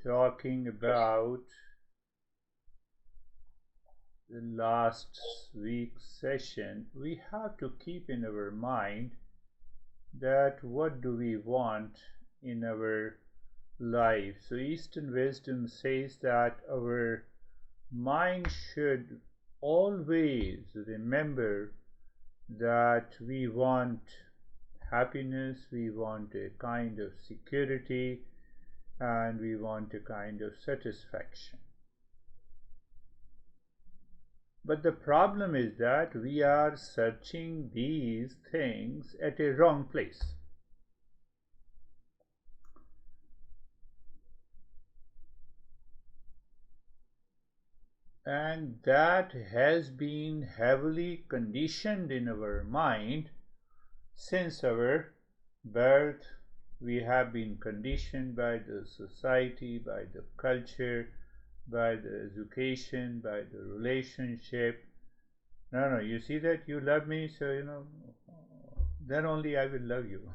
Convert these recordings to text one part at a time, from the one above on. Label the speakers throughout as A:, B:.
A: talking about the last week's session, we have to keep in our mind that what do we want in our life. So Eastern wisdom says that our mind should always remember that we want happiness, we want a kind of security, and we want a kind of satisfaction. But the problem is that we are searching these things at a wrong place. And that has been heavily conditioned in our mind since our birth. We have been conditioned by the society, by the culture, by the education, by the relationship. No, you see that you love me, so then only I will love you.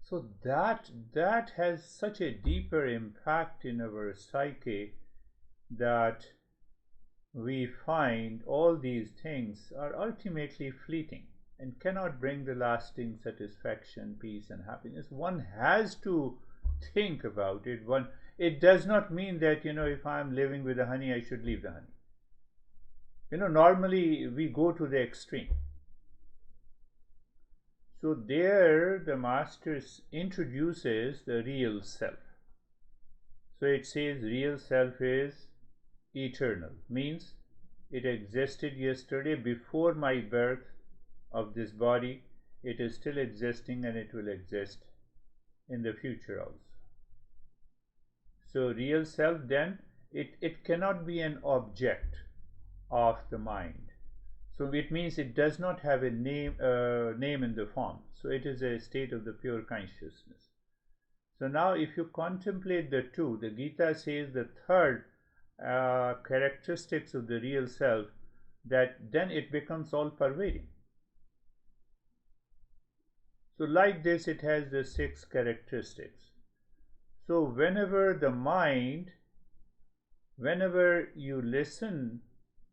A: So that has such a deeper impact in our psyche that we find all these things are ultimately fleeting and cannot bring the lasting satisfaction, peace, and happiness. One has to think about it. It does not mean that if I'm living with the honey, I should leave the honey. Normally we go to the extreme. So there the master introduces the real self. So it says real self is eternal, means it existed yesterday before my birth of this body. It is still existing and it will exist in the future also. So real self, then it cannot be an object of the mind. So it means it does not have a name in the form. So it is a state of the pure consciousness. So now if you contemplate the two, the Gita says the third characteristics of the real self, that then it becomes all pervading. So like this, it has the 6 characteristics. So whenever you listen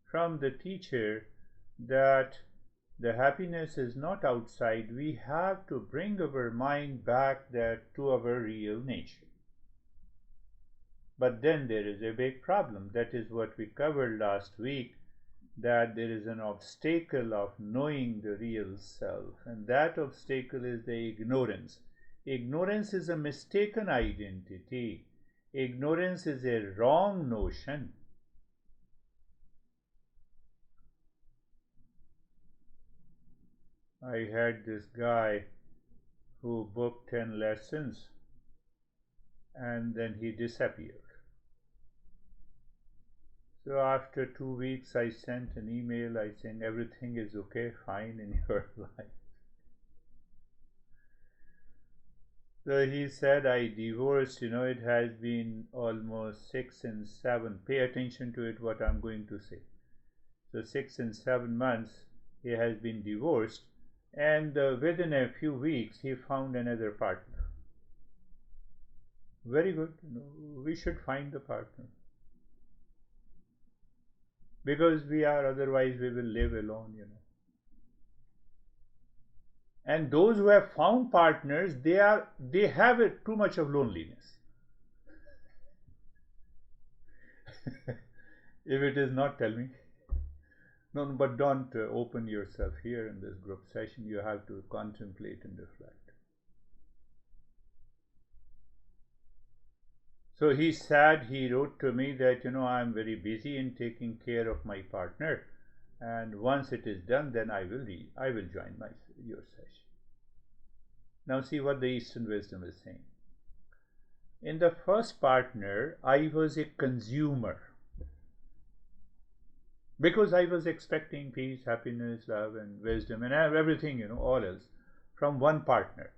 A: from the teacher that the happiness is not outside, we have to bring our mind back to our real nature. But then there is a big problem. That is what we covered last week, that there is an obstacle of knowing the real self, and that obstacle is the ignorance. Ignorance is a mistaken identity. Ignorance is a wrong notion. I had this guy who booked 10 lessons and then he disappeared. So after 2 weeks I sent an email saying everything is okay, fine in your life. So he said, I divorced, it has been almost 6 and 7. Pay attention to it, what I'm going to say. So 6 and 7 months he has been divorced, and within a few weeks he found another partner. Very good, we should find the partner. Because otherwise we will live alone, And those who have found partners, they have too much of loneliness. If it is not, tell me. No, but don't open yourself here in this group session. You have to contemplate and reflect. So he wrote to me that, I'm very busy in taking care of my partner, and once it is done, then I will join your session. Now see what the Eastern wisdom is saying. In the first partner, I was a consumer, because I was expecting peace, happiness, love, and wisdom, and everything, all else, from one partner.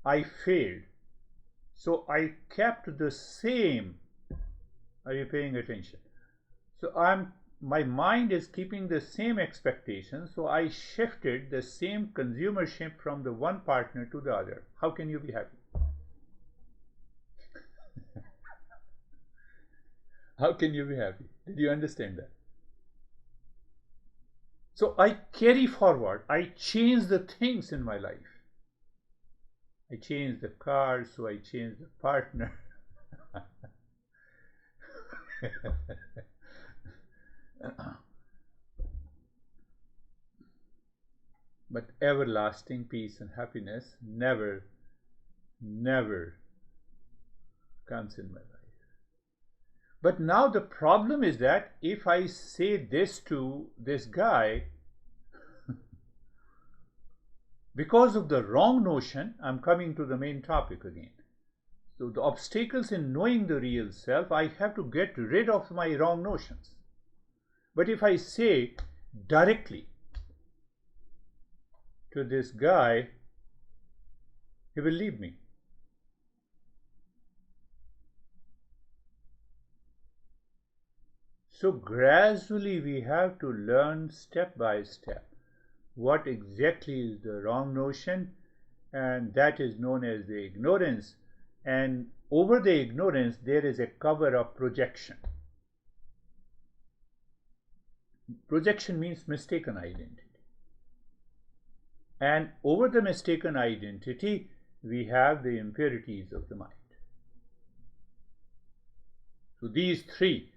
A: I failed. So I kept the same. Are you paying attention? So my mind is keeping the same expectations, so I shifted the same consumership from the one partner to the other. How can you be happy? How can you be happy? Did you understand that? So I carry forward, I change the things in my life. I change the car, so I change the partner. But everlasting peace and happiness never, never comes in my life. But now the problem is that if I say this to this guy, because of the wrong notion, I'm coming to the main topic again. So the obstacles in knowing the real self, I have to get rid of my wrong notions. But if I say directly to this guy, he will leave me. So gradually we have to learn step by step what exactly is the wrong notion, and that is known as the ignorance. And over the ignorance there is a cover of projection. Projection means mistaken identity. And over the mistaken identity we have the impurities of the mind. So these three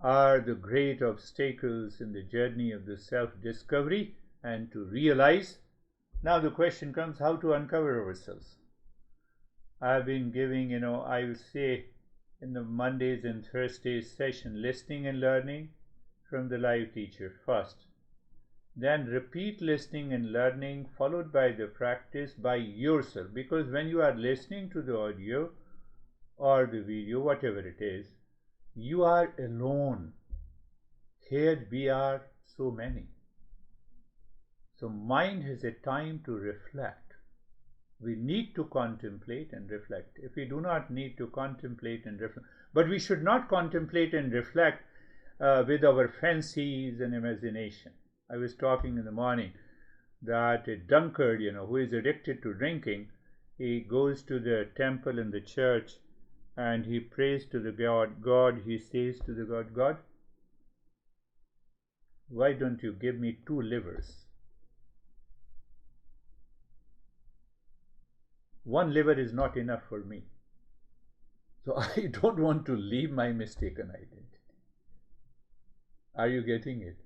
A: are the great obstacles in the journey of the self-discovery and to realize. Now the question comes, how to uncover ourselves? I've been giving, I will say in the Mondays and Thursdays session, listening and learning from the live teacher first. Then repeat listening and learning followed by the practice by yourself. Because when you are listening to the audio or the video, whatever it is, you are alone. Here we are so many. So mind has a time to reflect. We need to contemplate and reflect. If we do not need to contemplate and reflect, but we should not contemplate and reflect with our fancies and imagination. I was talking in the morning that a drunkard, who is addicted to drinking, he goes to the temple in the church and he prays to the God, he says to the God, why don't you give me 2 livers? 1 liver is not enough for me. So I don't want to leave my mistaken identity. Are you getting it?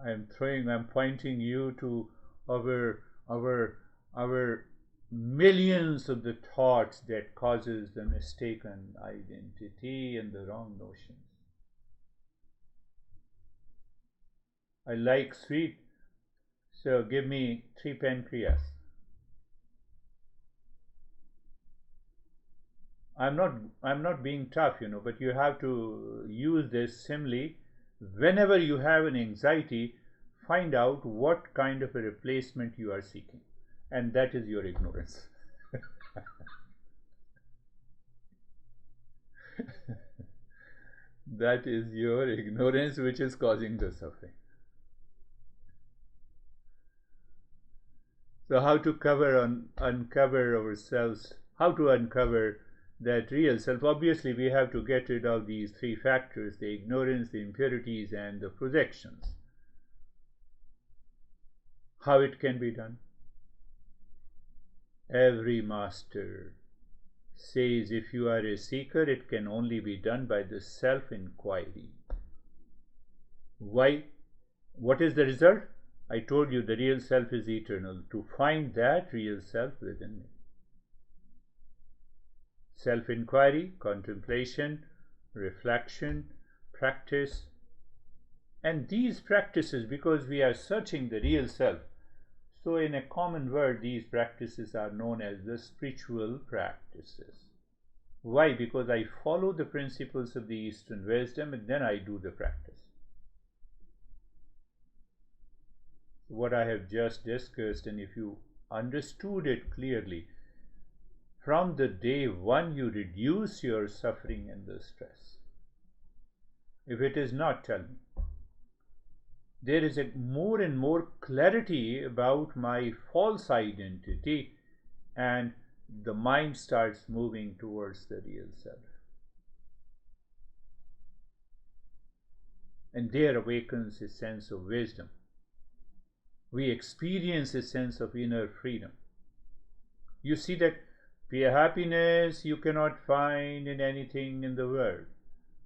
A: I'm pointing you to our millions of the thoughts that causes the mistaken identity and the wrong notions. I like sweet, so give me 3 pancreas. I'm not being tough, but you have to use this simile. Whenever you have an anxiety, find out what kind of a replacement you are seeking, and that is your ignorance. That is your ignorance which is causing the suffering. So how to uncover ourselves, how to uncover that real self? Obviously we have to get rid of these 3 factors, the ignorance, the impurities, and the projections. How it can be done? Every master says if you are a seeker, it can only be done by the self-inquiry. Why? What is the result? I told you the real self is eternal. To find that real self within me. Self-inquiry, contemplation, reflection, practice. And these practices, because we are searching the real self, so in a common word, these practices are known as the spiritual practices. Why? Because I follow the principles of the Eastern wisdom and then I do the practice. What I have just discussed, and if you understood it clearly, from the day one you reduce your suffering and the stress. If it is not, tell me. There is a more and more clarity about my false identity, and the mind starts moving towards the real self. and there awakens a sense of wisdom. We experience a sense of inner freedom. You see that happiness you cannot find in anything in the world.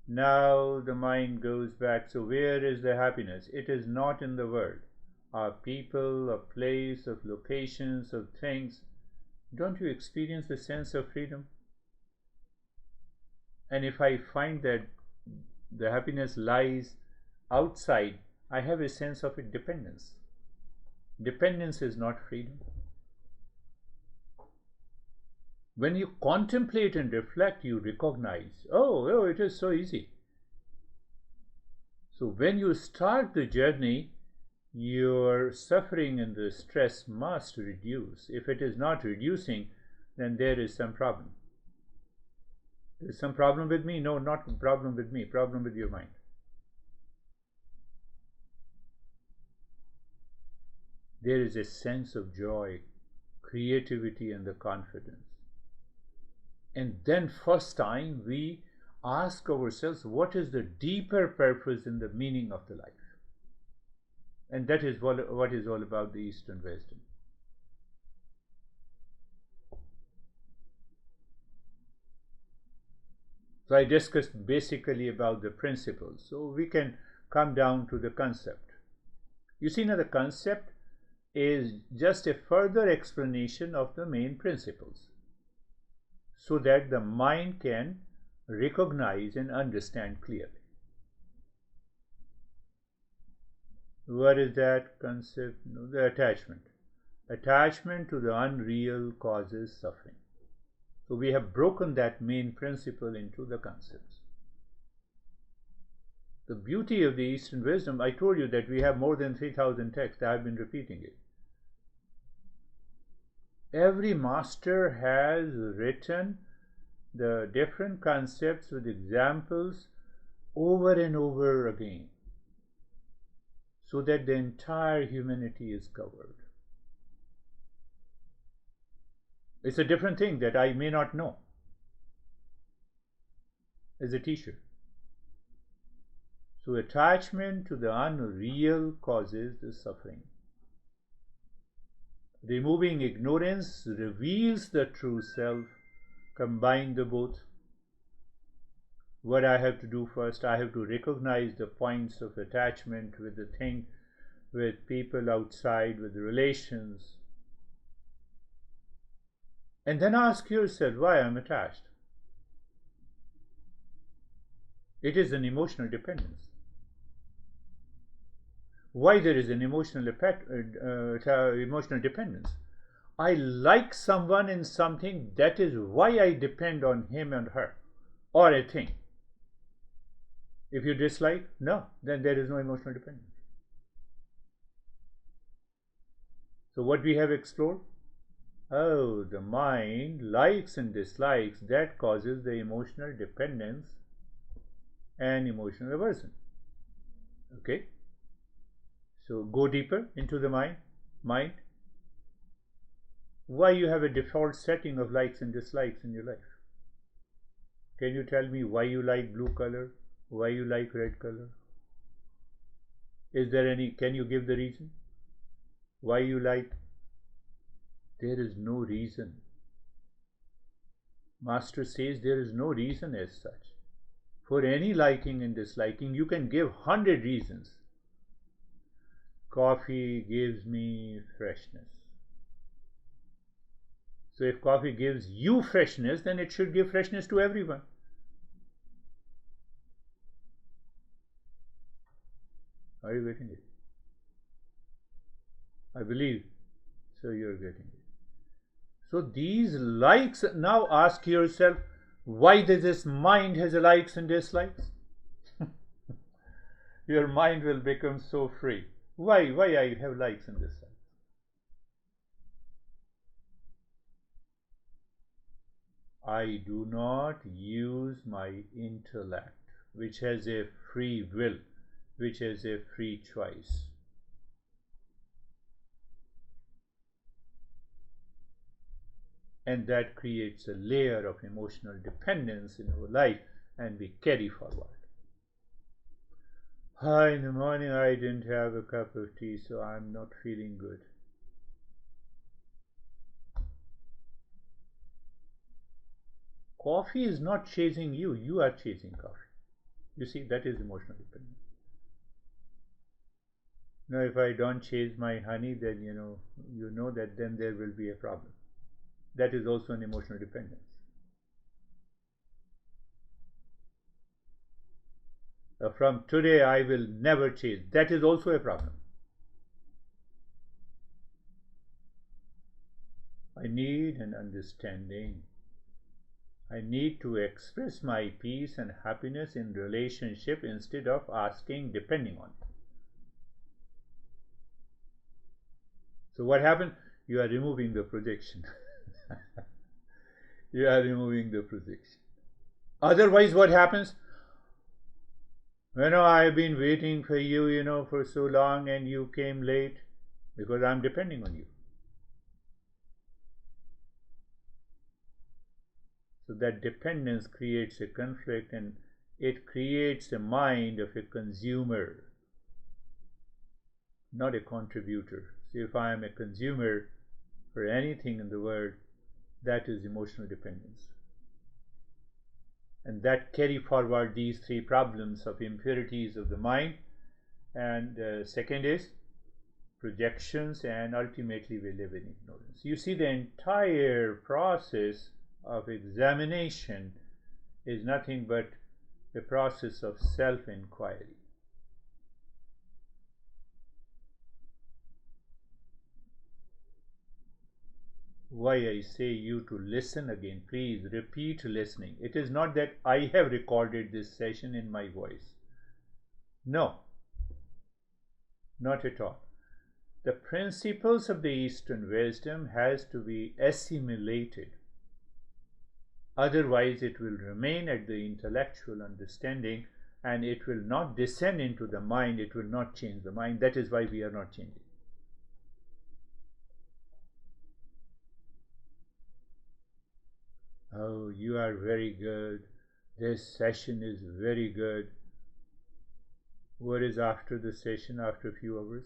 A: Now the mind goes back. So where is the happiness? It is not in the world. Of people, of place, of locations, of things. Don't you experience the sense of freedom? And if I find that the happiness lies outside, I have a sense of dependence. Dependence is not freedom. When you contemplate and reflect, you recognize, oh, it is so easy. So when you start the journey, your suffering and the stress must reduce. If it is not reducing, then there is some problem. There is some problem with me? No, not a problem with me, problem with your mind. There is a sense of joy, creativity, and the confidence. And then first time we ask ourselves, what is the deeper purpose and the meaning of the life? And that is what is all about the Eastern wisdom. So I discussed basically about the principles. So we can come down to the concept. You see, now the concept is just a further explanation of the main principles, so that the mind can recognize and understand clearly. What is that concept? No, the attachment. Attachment to the unreal causes suffering. So we have broken that main principle into the concepts. The beauty of the Eastern wisdom, I told you that we have more than 3,000 texts. I have been repeating it. Every master has written the different concepts with examples over and over again, so that the entire humanity is covered. It's a different thing that I may not know as a teacher. So attachment to the unreal causes the suffering. Removing ignorance reveals the true self. Combine the both. What I have to do first, I have to recognize the points of attachment with the thing, with people outside, with relations. And then ask yourself why I'm attached. It is an emotional dependence. Why there is an emotional dependence? I like someone in something, that is why I depend on him and her, or a thing. If you dislike, no, then there is no emotional dependence. So what we have explored? Oh, the mind likes and dislikes, that causes the emotional dependence and emotional aversion. Okay? So go deeper into the mind. Why you have a default setting of likes and dislikes in your life? Can you tell me why you like blue color? Why you like red color? Is there any, can you give the reason? Why you like? There is no reason. Master says there is no reason as such. For any liking and disliking, you can give 100 reasons. Coffee gives me freshness. So if coffee gives you freshness, then it should give freshness to everyone. Are you getting it? I believe so. You're getting it. So these likes, now ask yourself, why does this mind has likes and dislikes? Your mind will become so free. Why I have likes and dislikes? I do not use my intellect, which has a free will, which has a free choice. And that creates a layer of emotional dependence in our life, and we carry forward. Hi, in the morning I didn't have a cup of tea, so I'm not feeling good. Coffee is not chasing you, you are chasing coffee. You see, that is emotional dependence. Now, if I don't chase my honey, then you know that then there will be a problem. That is also an emotional dependence. From today, I will never chase. That is also a problem. I need an understanding. I need to express my peace and happiness in relationship instead of asking depending on it. So what happens? You are removing the projection. You are removing the projection. Otherwise, what happens? I've been waiting for you, for so long, and you came late because I'm depending on you. So that dependence creates a conflict, and it creates a mind of a consumer, not a contributor. So if I am a consumer for anything in the world, that is emotional dependence. And that carry forward these three problems of impurities of the mind. And second is projections, and ultimately we live in ignorance. You see, the entire process of examination is nothing but a process of self-inquiry. Why I say you to listen again, please repeat listening. It is not that I have recorded this session in my voice. No, not at all. The principles of the Eastern wisdom has to be assimilated. Otherwise, it will remain at the intellectual understanding and it will not descend into the mind. It will not change the mind. That is why we are not changing. Oh, you are very good. This session is very good. What is after the session, after a few hours?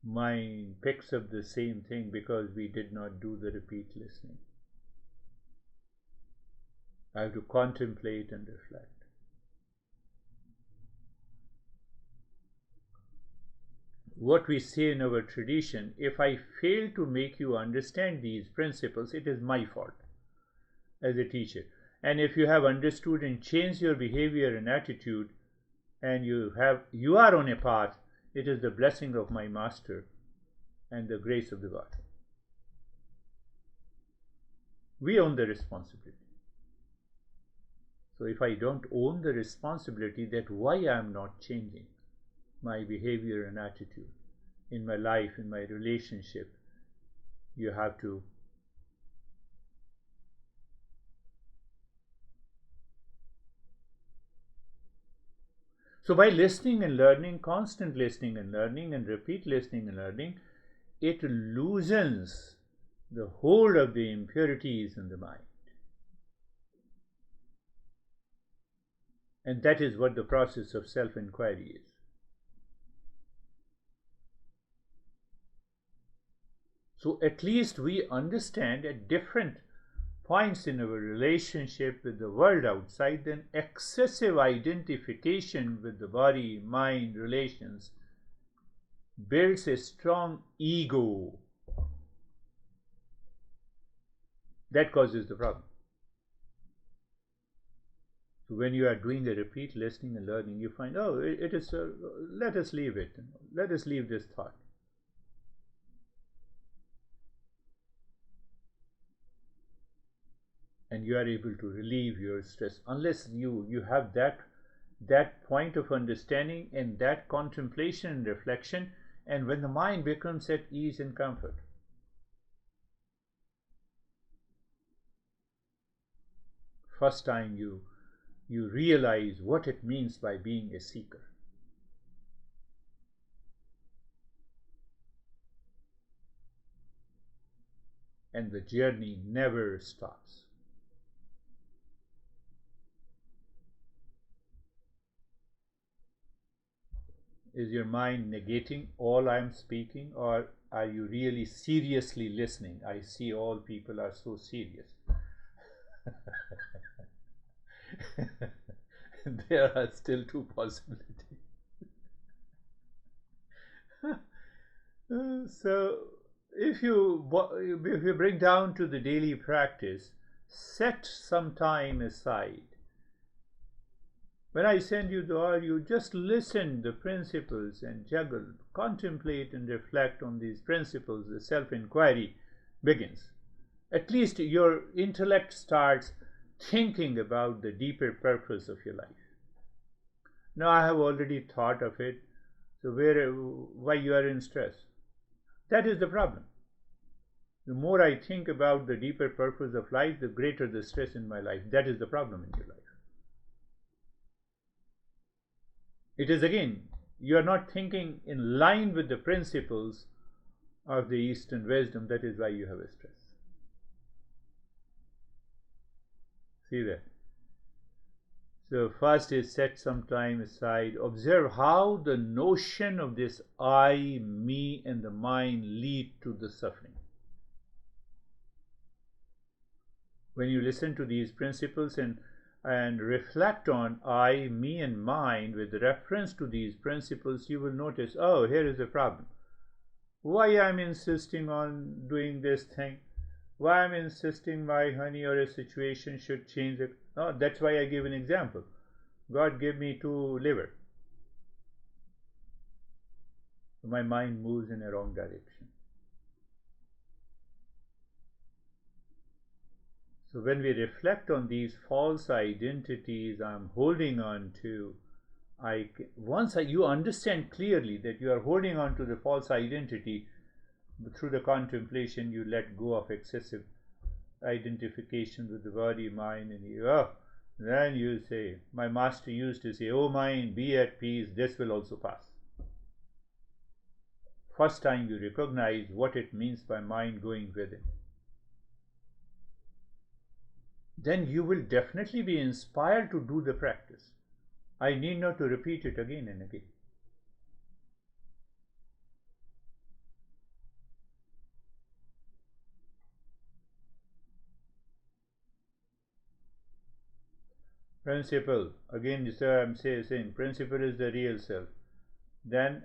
A: Mind picks up the same thing because we did not do the repeat listening. I have to contemplate and reflect. What we say in our tradition, if I fail to make you understand these principles, it is my fault as a teacher. And if you have understood and changed your behavior and attitude, and you are on a path, it is the blessing of my master and the grace of the God. We own the responsibility. So if I don't own the responsibility, that why I am not changing my behavior and attitude in my life, in my relationship, you have to So by listening and learning, constant listening and learning, and repeat listening and learning, it loosens the hold of the impurities in the mind. And that is what the process of self-inquiry is. So at least we understand at different points in our relationship with the world outside, then excessive identification with the body, mind, relations builds a strong ego. That causes the problem. So when you are doing a repeat listening and learning, you find, oh, it is, let us leave it. Let us leave this thought. And you are able to relieve your stress. Unless you have that point of understanding and that contemplation and reflection, and when the mind becomes at ease and comfort. First time you realize what it means by being a seeker. And the journey never stops. Is your mind negating all I'm speaking, or are you really seriously listening? I see all people are so serious. There are still two possibilities. So, if you bring down to the daily practice, set some time aside. When I send you the audio, just listen the principles and juggle, contemplate and reflect on these principles. The self-inquiry begins. At least your intellect starts thinking about the deeper purpose of your life. Now I have already thought of it, so why you are in stress? That is the problem. The more I think about the deeper purpose of life, the greater the stress in my life. That is the problem in your life. It is again, you are not thinking in line with the principles of the Eastern wisdom. That is why you have a stress. See that? So first is set some time aside. Observe how the notion of this I, me, and the mind lead to the suffering. When you listen to these principles and reflect on I, me, and mine with reference to these principles, you will notice, oh, here is a problem. Why I'm insisting on doing this thing? Why I'm insisting my honey or a situation should change it? Oh, that's why I give an example. God gave me 2 liver. My mind moves in a wrong direction. So when we reflect on these false identities I'm holding on to, once you understand clearly that you are holding on to the false identity, through the contemplation you let go of excessive identification with the body, mind, and then you say, my master used to say, oh mind, be at peace, this will also pass. First time you recognize what it means by mind going within, then you will definitely be inspired to do the practice. I need not to repeat it again and again. Principle, again, I'm saying principle is the real self. Then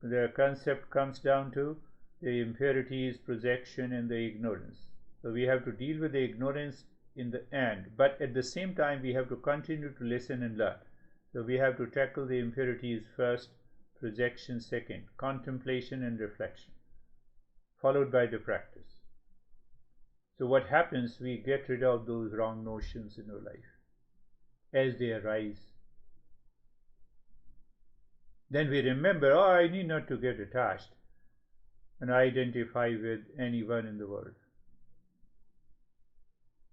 A: the concept comes down to the impurities, projection, and the ignorance. So we have to deal with the ignorance in the end, but at the same time we have to continue to listen and learn. So we have to tackle the impurities first, projection second, contemplation and reflection, followed by the practice. So what happens, we get rid of those wrong notions in our life as they arise. Then we remember, oh, I need not to get attached and identify with anyone in the world.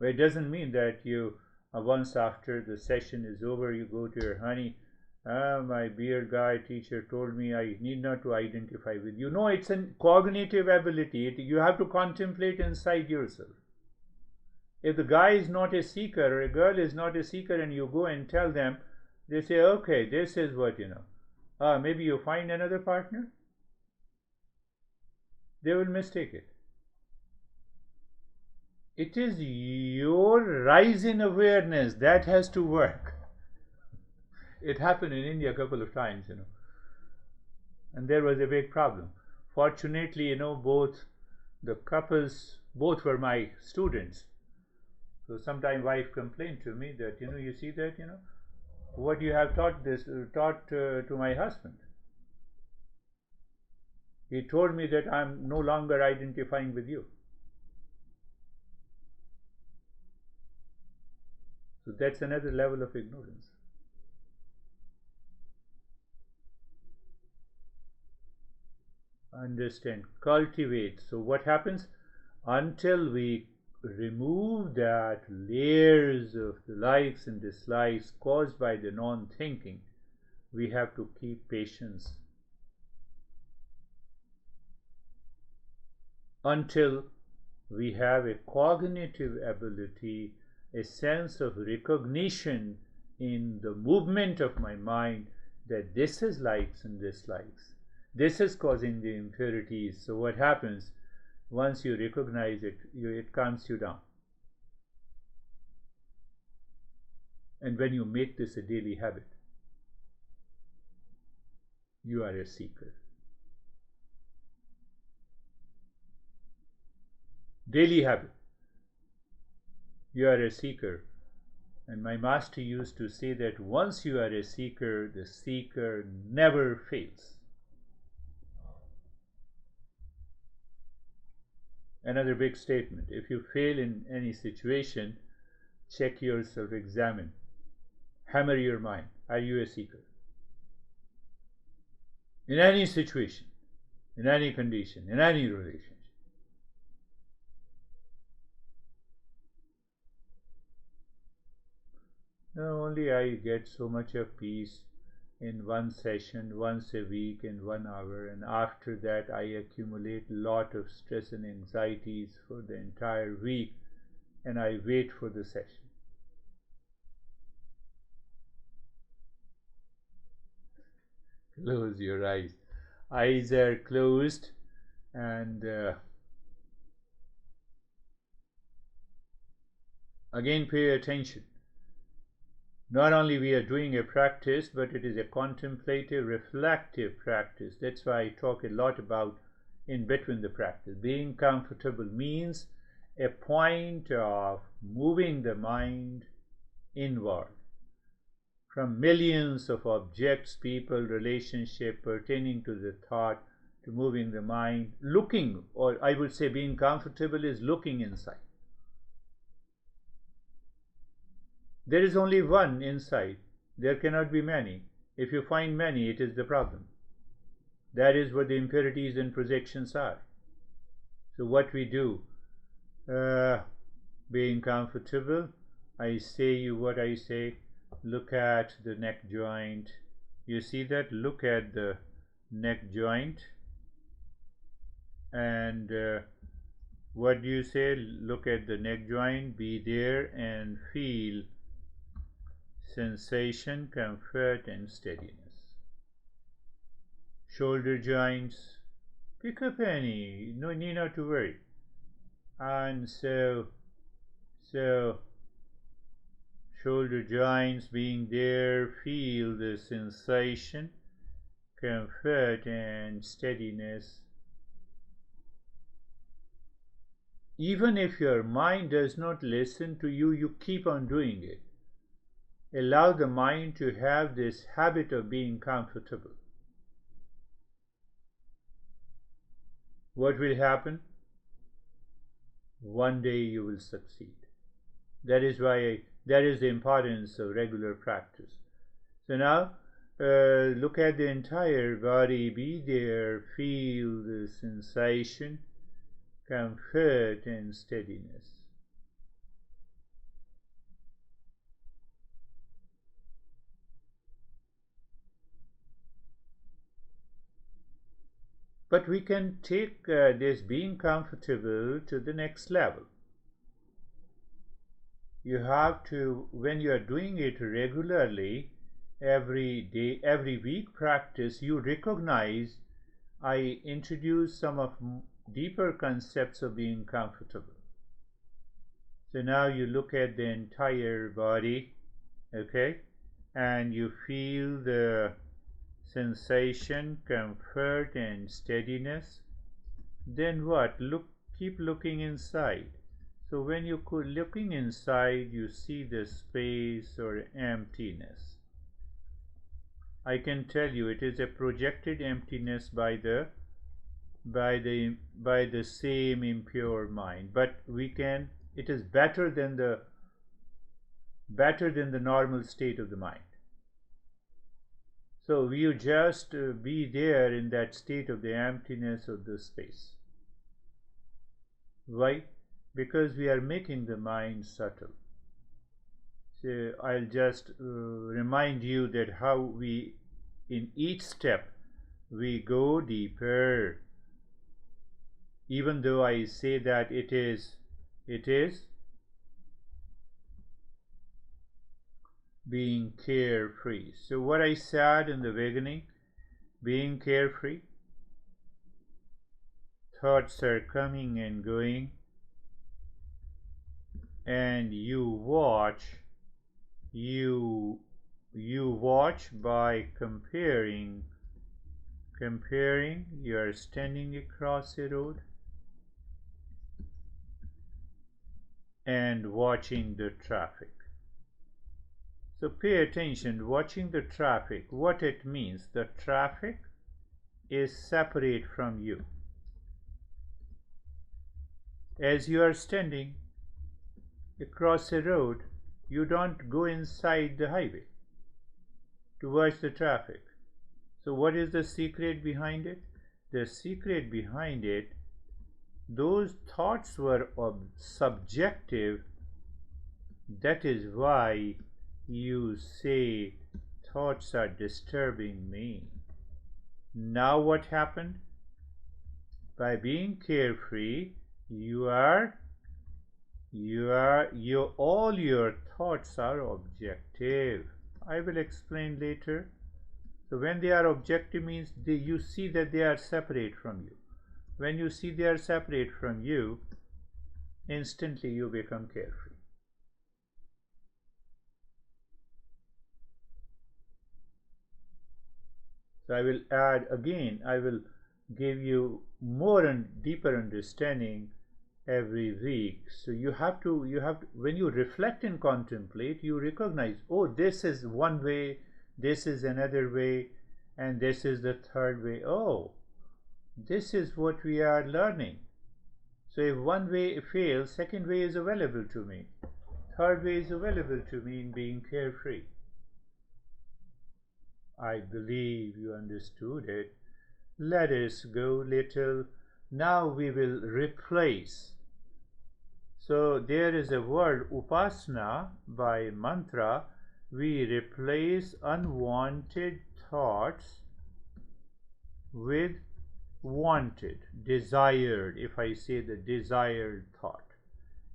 A: But it doesn't mean that you, once after the session is over, you go to your honey, my beer guy teacher told me I need not to identify with you. No, it's a cognitive ability. You have to contemplate inside yourself. If the guy is not a seeker or a girl is not a seeker and you go and tell them, they say, okay, this is what maybe you find another partner. They will mistake it. It is your rise in awareness that has to work. It happened in India a couple of times, and there was a big problem. Fortunately, both the couples, both were my students. So sometimes wife complained to me that, you see that, what you have taught to my husband. He told me that I'm no longer identifying with you. So that's another level of ignorance. Understand, cultivate. So what happens? Until we remove that layers of the likes and dislikes caused by the non-thinking, we have to keep patience until we have a cognitive ability, a sense of recognition in the movement of my mind that this is likes and dislikes. This is causing the impurities. So what happens? Once you recognize it, it calms you down. And when you make this a daily habit, you are a seeker. Daily habit. You are a seeker. And my master used to say that once you are a seeker, the seeker never fails. Another big statement. If you fail in any situation, check yourself, examine. Hammer your mind. Are you a seeker? In any situation, in any condition, in any relationship. Not only I get so much of peace in one session, once a week, in 1 hour, and after that I accumulate a lot of stress and anxieties for the entire week, and I wait for the session. Close your eyes. Eyes are closed, and again pay attention. Not only we are doing a practice, but it is a contemplative, reflective practice. That's why I talk a lot about in between the practice. Being comfortable means a point of moving the mind inward from millions of objects, people, relationship pertaining to the thought, to moving the mind, looking, or I would say being comfortable is looking inside. There is only one inside. There cannot be many. If you find many, it is the problem. That is what the impurities and projections are. So what we do, being comfortable, I say you what I say, look at the neck joint. You see that? Look at the neck joint. And what do you say? Look at the neck joint, be there and feel sensation, comfort, and steadiness. Shoulder joints, pick up any, no need not to worry. And so shoulder joints being there, feel the sensation, comfort, and steadiness. Even if your mind does not listen to you, you keep on doing it. Allow the mind to have this habit of being comfortable. What will happen? One day you will succeed. That is the importance of regular practice. So now look at the entire body, be there, feel the sensation, comfort, and steadiness. But we can take this being comfortable to the next level. You have to, when you are doing it regularly, every day, every week practice, you recognize I introduce some of deeper concepts of being comfortable. So now you look at the entire body, okay, and you feel the sensation, comfort, and steadiness. Then what? Keep looking inside. So when you are looking inside, you see the space or emptiness. I can tell you it is a projected emptiness by the same impure mind. But it is better than the normal state of the mind. So you just be there in that state of the emptiness of the space. Why? Because we are making the mind subtle. So I'll just remind you that how we, in each step, we go deeper. Even though I say that it is being carefree. So what I said in the beginning, being carefree, thoughts are coming and going, and you watch by comparing. You are standing across a road and watching the traffic. So pay attention, watching the traffic, what it means. The traffic is separate from you. As you are standing across a road, you don't go inside the highway to watch the traffic. So what is the secret behind it? The secret behind it, those thoughts were subjective. That is why you say thoughts are disturbing me. Now what happened? By being carefree, all your thoughts are objective. I will explain later. So when they are objective means you see that they are separate from you. When you see they are separate from you, instantly you become carefree. So I will add again, I will give you more and deeper understanding every week. So you have to, when you reflect and contemplate, you recognize, oh, this is one way, this is another way, and this is the third way. Oh, this is what we are learning. So if one way fails, second way is available to me. Third way is available to me in being carefree. I believe you understood it. Let us go little. Now we will replace. So there is a word upasana by mantra. We replace unwanted thoughts with wanted, desired. If I say the desired thought,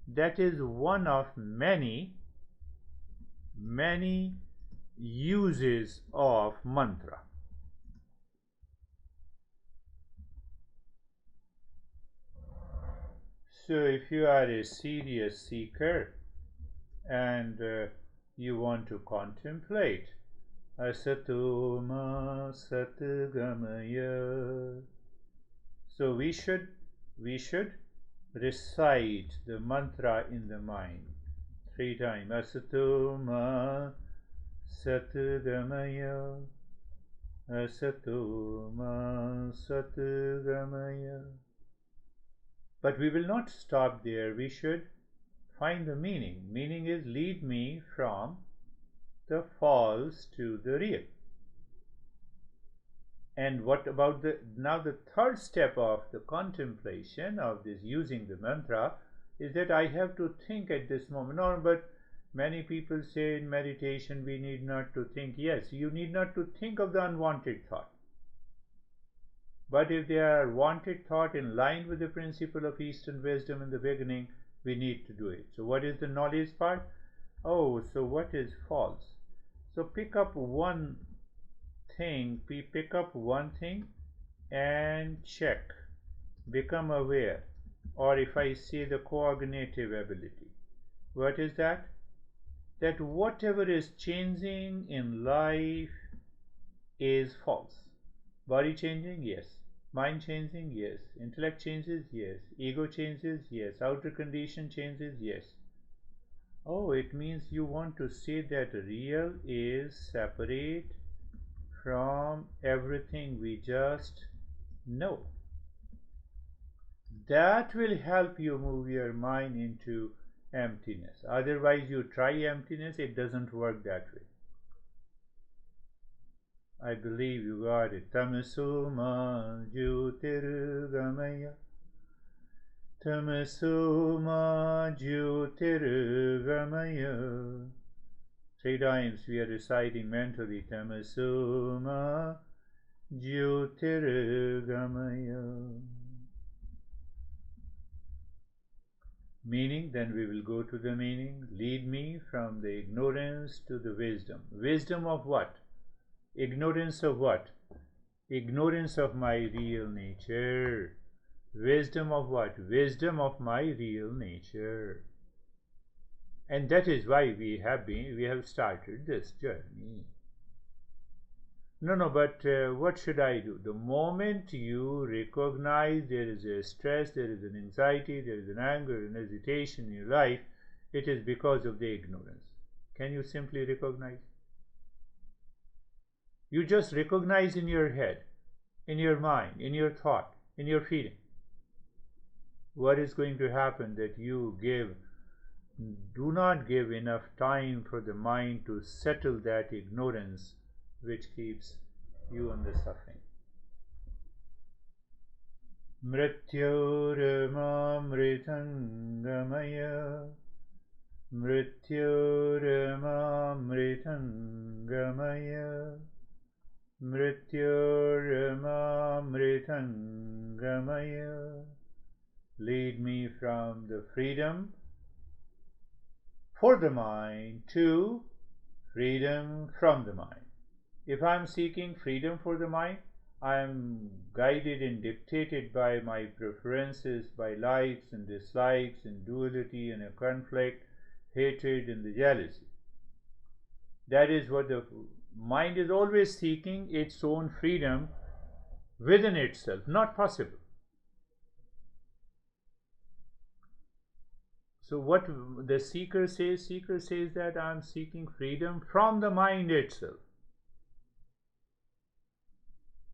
A: that is one of many uses of mantra. So if you are a serious seeker and you want to contemplate asato ma satgamaya, so we should recite the mantra in the mind 3 times. Asato ma satgamaya, asato ma satgamaya. But we will not stop there. We should find the meaning. Meaning is lead me from the false to the real. And what about now the third step of the contemplation of this using the mantra is that I have to think at this moment. No, but many people say in meditation we need not to think. Yes, you need not to think of the unwanted thought. But if they are wanted thought in line with the principle of Eastern wisdom in the beginning, we need to do it. So what is the knowledge part? Oh, so what is false? So pick up one thing and check, become aware, or if I say the cognitive ability, what is that? That whatever is changing in life is false. Body changing, yes. Mind changing, yes. Intellect changes, yes. Ego changes, yes. Outer condition changes, yes. Oh, it means you want to say that real is separate from everything we just know. That will help you move your mind into emptiness. Otherwise, you try emptiness, it doesn't work that way. I believe you got it. Tamaso ma jyotirgamaya. Tamaso ma jyotirgamaya. 3 times we are reciting mentally. Tamaso ma jyotirgamaya. Meaning, then we will go to the meaning. Lead me from the ignorance to the wisdom. Wisdom of what? Ignorance of what? Ignorance of my real nature. Wisdom of what? Wisdom of my real nature. And that is why we have started this journey. No, but what should I do? The moment you recognize there is a stress, there is an anxiety, there is an anger, an hesitation in your life, it is because of the ignorance. Can you simply recognize? You just recognize in your head, in your mind, in your thought, in your feeling. What is going to happen that you do not give enough time for the mind to settle that ignorance which keeps you on the suffering. Mrityormamritangamaya Mrityormamritangamaya Mrityormamritangamaya. Lead me from the freedom for the mind to freedom from the mind. If I am seeking freedom for the mind, I am guided and dictated by my preferences, by likes and dislikes and duality and a conflict, hatred and the jealousy. That is what the mind is always seeking, its own freedom within itself. Not possible. So what the seeker says that I am seeking freedom from the mind itself.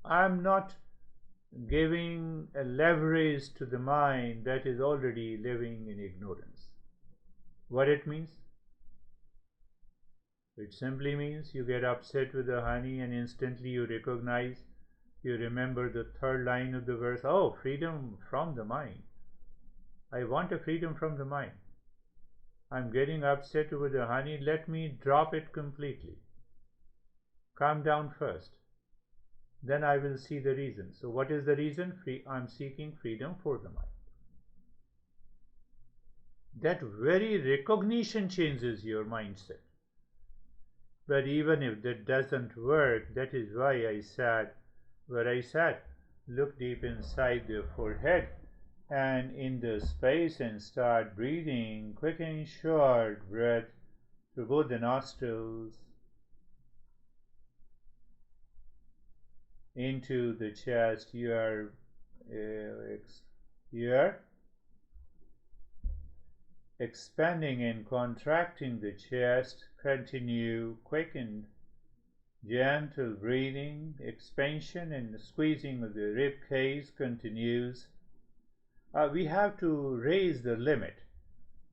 A: I am not giving a leverage to the mind that is already living in ignorance. What it means? It simply means you get upset with the honey and instantly you remember the third line of the verse, oh, freedom from the mind. I want a freedom from the mind. I'm getting upset over the honey, let me drop it completely. Calm down first. Then I will see the reason. So what is the reason? I'm seeking freedom for the mind. That very recognition changes your mindset. But even if that doesn't work, that is why I sat where I sat. Look deep inside the forehead and in the space and start breathing quick and short breath through both the nostrils into the chest. You are expanding and contracting the chest. Continue quick and gentle breathing. Expansion and squeezing of the rib cage continues. We have to raise the limit.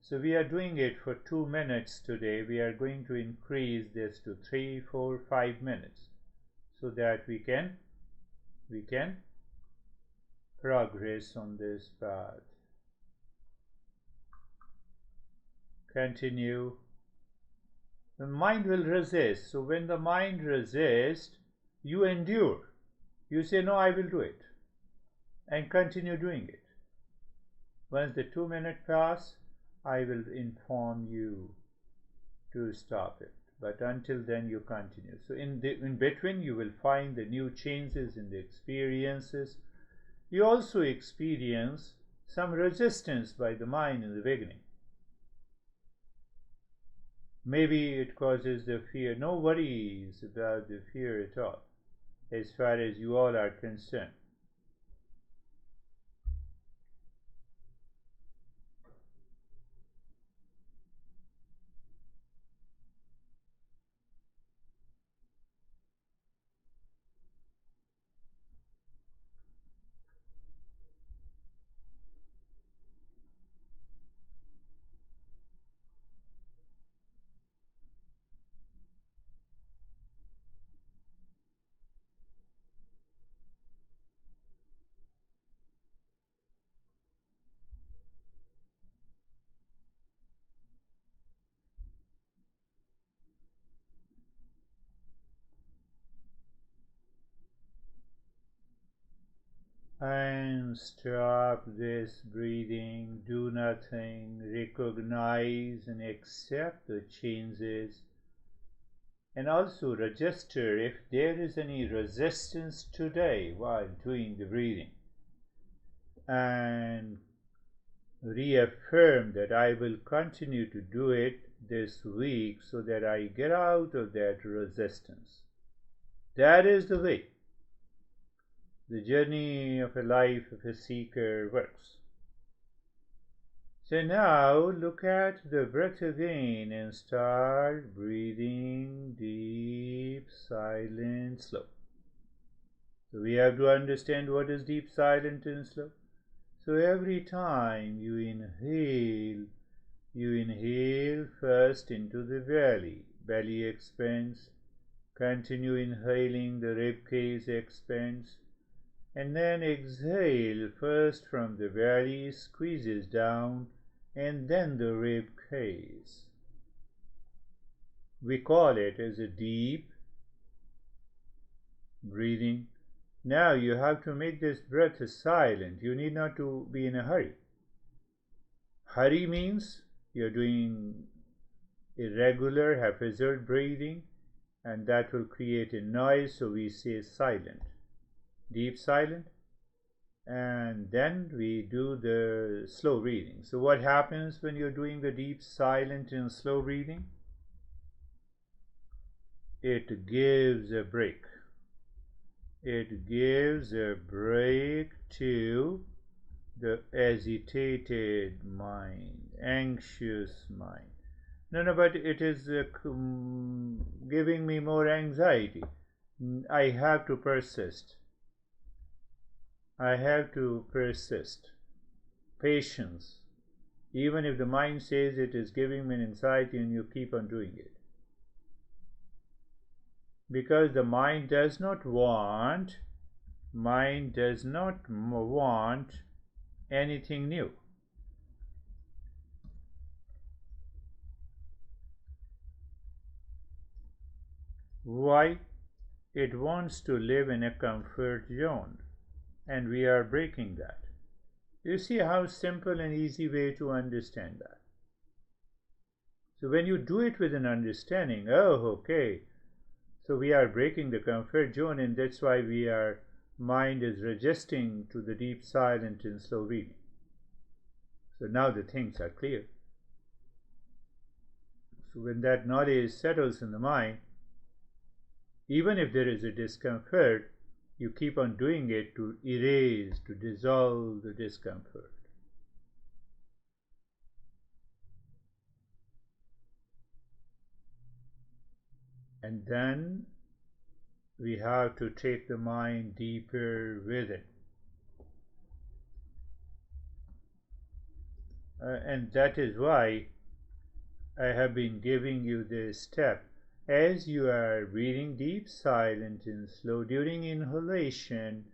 A: So we are doing it for 2 minutes today. We are going to increase this to 3, 4, 5 minutes so that we can progress on this path. Continue. The mind will resist. So when the mind resists, you endure. You say, no, I will do it. And continue doing it. Once the 2 minutes pass, I will inform you to stop it. But until then, you continue. So in between, you will find the new changes in the experiences. You also experience some resistance by the mind in the beginning. Maybe it causes the fear. No worries about the fear at all, as far as you all are concerned. And stop this breathing, do nothing, recognize and accept the changes, and also register if there is any resistance today while doing the breathing, and reaffirm that I will continue to do it this week so that I get out of that resistance. That is the way the journey of a life of a seeker works. So now look at the breath again and start breathing deep, silent, slow. So we have to understand what is deep, silent, and slow. So every time you inhale first into the belly expands, continue inhaling, the rib cage expands, and then exhale first from the belly, squeezes down, and then the rib cage. We call it as a deep breathing. Now you have to make this breath silent. You need not to be in a hurry. Hurry means you're doing irregular, haphazard breathing, and that will create a noise, so we say silent. Deep silent, and then we do the slow breathing. So what happens when you're doing the deep silent and slow breathing? It gives a break. It gives a break to the agitated mind, anxious mind. No, but it is giving me more anxiety. I have to persist. I have to persist. Patience. Even if the mind says it is giving me anxiety and you keep on doing it. Because the mind does not want anything new. Why? It wants to live in a comfort zone, and we are breaking that. You see how simple and easy way to understand that. So when you do it with an understanding, oh, okay, so we are breaking the comfort zone, and that's why mind is resisting to the deep silent and slow breathing. So now the things are clear. So when that knowledge settles in the mind, even if there is a discomfort, you keep on doing it to erase, to dissolve the discomfort. And then we have to take the mind deeper within. And that is why I have been giving you this step. As you are breathing deep, silent, and slow, during inhalation,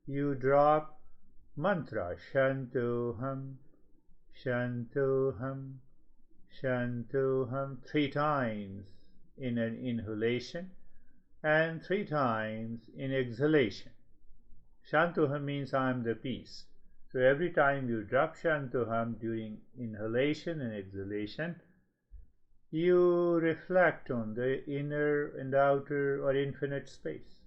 A: you drop mantra Shantoham, Shantoham, Shantoham 3 times in an inhalation and 3 times in exhalation. Shantoham means I am the peace. So every time you drop Shantoham during inhalation and exhalation, you reflect on the inner and outer or infinite space.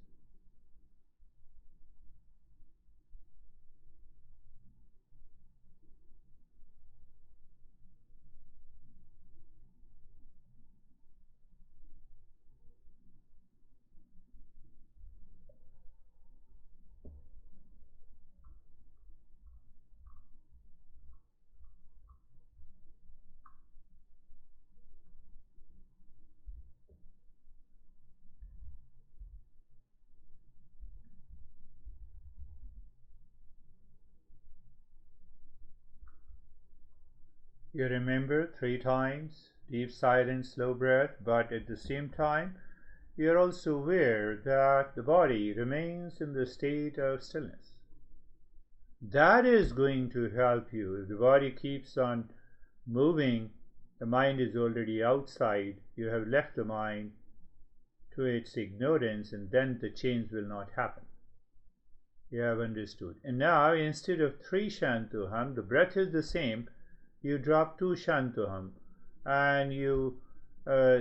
A: You remember 3 times deep, silent, slow breath, but at the same time, you are also aware that the body remains in the state of stillness. That is going to help you. If the body keeps on moving, the mind is already outside. You have left the mind to its ignorance, and then the change will not happen. You have understood. And now instead of 3 Shantoham, the breath is the same. You drop 2 Shantoham and you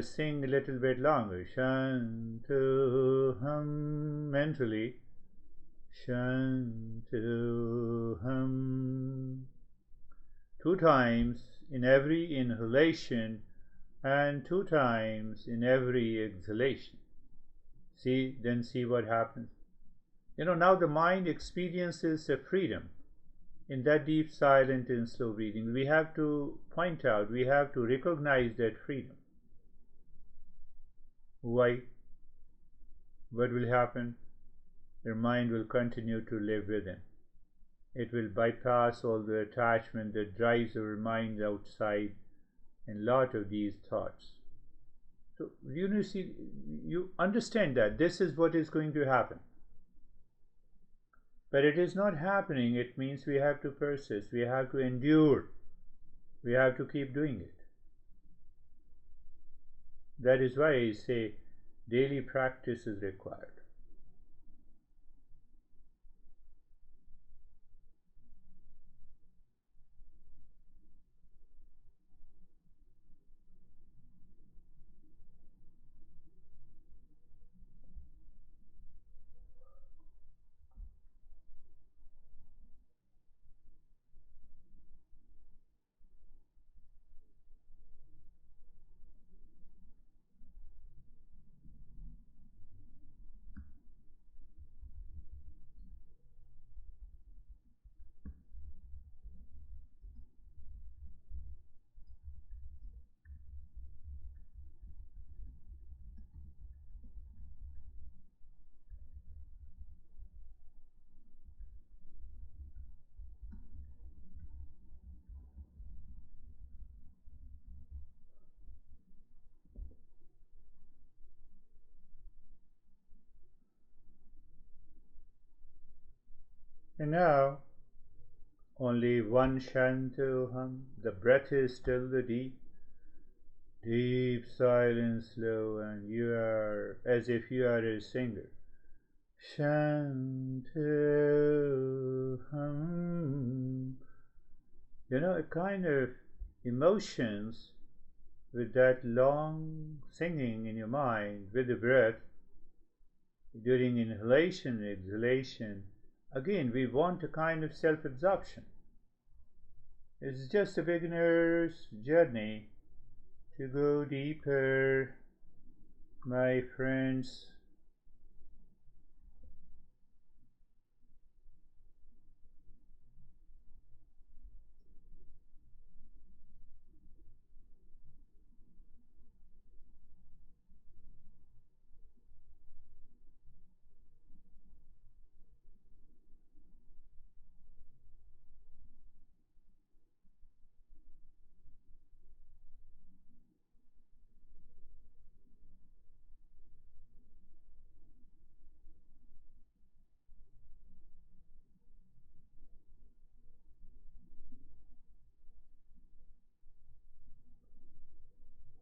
A: sing a little bit longer. Shantoham mentally. Shantoham. 2 times in every inhalation and 2 times in every exhalation. See what happens. Now the mind experiences a freedom in that deep, silent, and slow breathing. We have to point out, we have to recognize that freedom. Why? What will happen? Your mind will continue to live within. It will bypass all the attachment that drives our mind outside and lot of these thoughts. So you understand that this is what is going to happen. But it is not happening. It means we have to persist. We have to endure. We have to keep doing it. That is why I say daily practice is required. And now, only 1 Shantoham. The breath is still the deep, silent, slow, and you are as if you are a singer. Shantoham. A kind of emotions with that long singing in your mind with the breath during inhalation and exhalation. Again, we want a kind of self-absorption. It's just a beginner's journey to go deeper, my friends.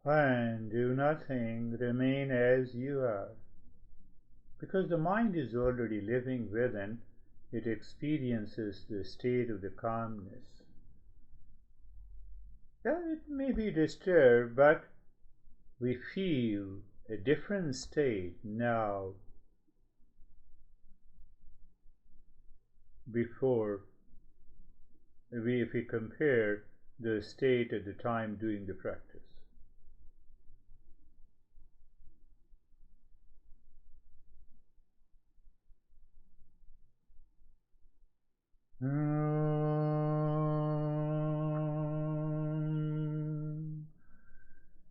A: And do nothing, remain as you are. Because the mind is already living within, it experiences the state of the calmness. It may be disturbed, but we feel a different state now before if we compare the state at the time doing the practice.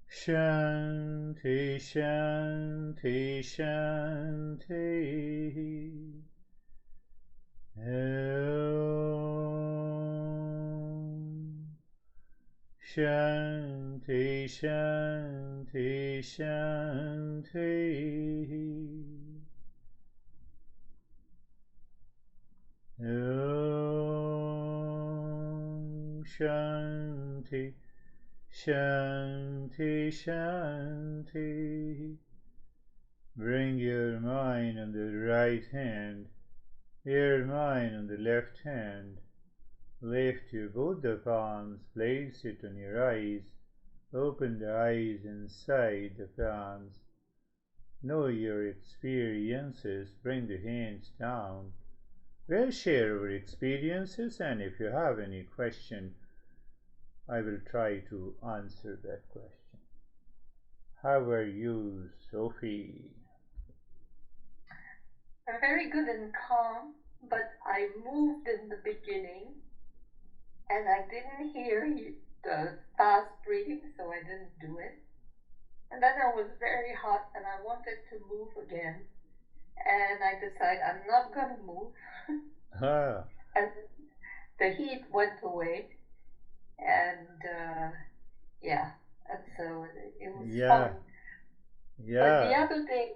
A: Shanti, Shanti, Shanti. Om. Shanti, Shanti, Shanti. Om. Shanti, Shanti, Shanti. Bring your mind on the right hand Your mind on the left hand. Lift your both the palms, place it on your eyes. Open the eyes inside the palms. Know your experiences. Bring the hands down. We'll share our experiences, and if you have any question, I will try to answer that question. How are you, Sophie?
B: I'm very good and calm, but I moved in the beginning and I didn't hear the fast breathing, so I didn't do it. And then I was very hot and I wanted to move again. And I decided I'm not going to move.
A: Ah.
B: And the heat went away. And yeah, and so it was
A: Yeah,
B: fun. But the
A: yeah,
B: other day,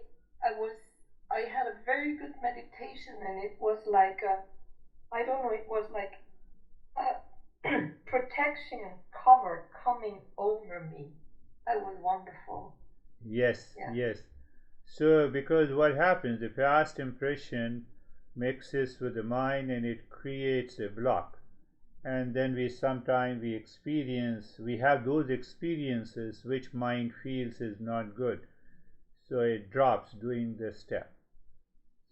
B: I had a very good meditation, and it was like I don't know, it was like protection and cover coming over me. That was wonderful.
A: yes,
B: Yeah.
A: yes. So, because what happens, the past impression mixes with the mind and it creates a block. And then we have those experiences which mind feels is not good. So it drops doing the step.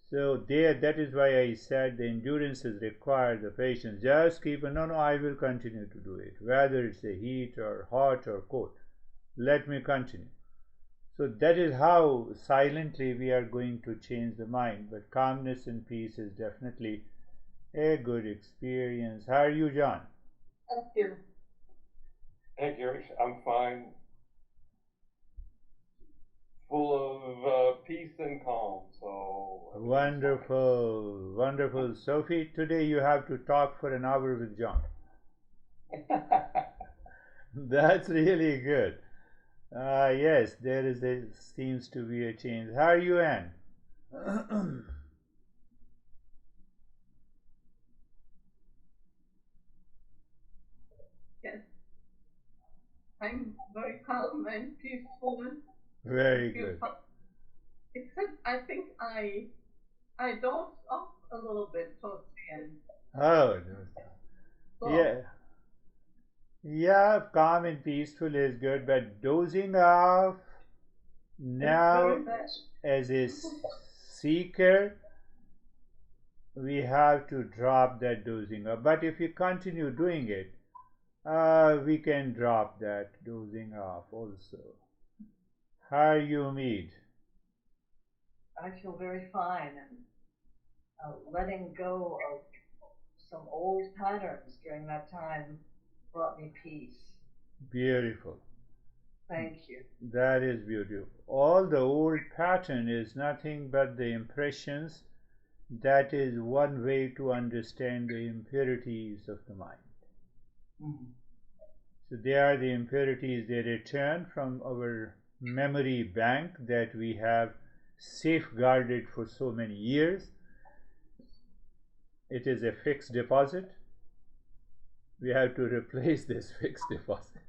A: So there, that is why I said the endurance is required, the patience. Just keep, no, I will continue to do it. Whether it's a heat or hot or cold, let me continue. So that is how silently we are going to change the mind. But calmness and peace is definitely a good experience. How are you, John?
B: Thank you.
C: Hey, Girish, I'm fine. Full of peace and calm, so
A: Wonderful, wonderful. Sophie, today you have to talk for an hour with John. That's really good. Yes, seems to be a change. How are you, Anne?
D: Yes, I'm very calm and peaceful and
A: Very
D: feel
A: good.
D: fine. Except I think I dozed off a little bit towards the end.
A: Oh,
D: So
A: yeah. Yeah, calm and peaceful is good, but dozing off
D: it's
A: now
D: very bad.
A: as a seeker, we have to drop that dozing off. But if we continue doing it, we can drop that dozing off also. How you meet?
E: I feel very fine, and letting go of some old patterns during that time brought me peace.
A: Beautiful.
E: Thank you.
A: That is beautiful. All the old pattern is nothing but the impressions. That is one way to understand the impurities of the mind.
E: Mm.
A: So they are the impurities, they return from our memory bank that we have safeguarded for so many years. It is a fixed deposit. We have to replace this fixed deposit.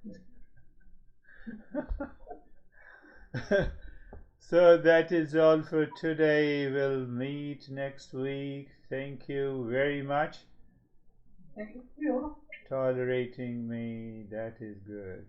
A: So that is all for today. We'll meet next week. Thank you very much.
D: Thank you.
A: Tolerating me, that is good.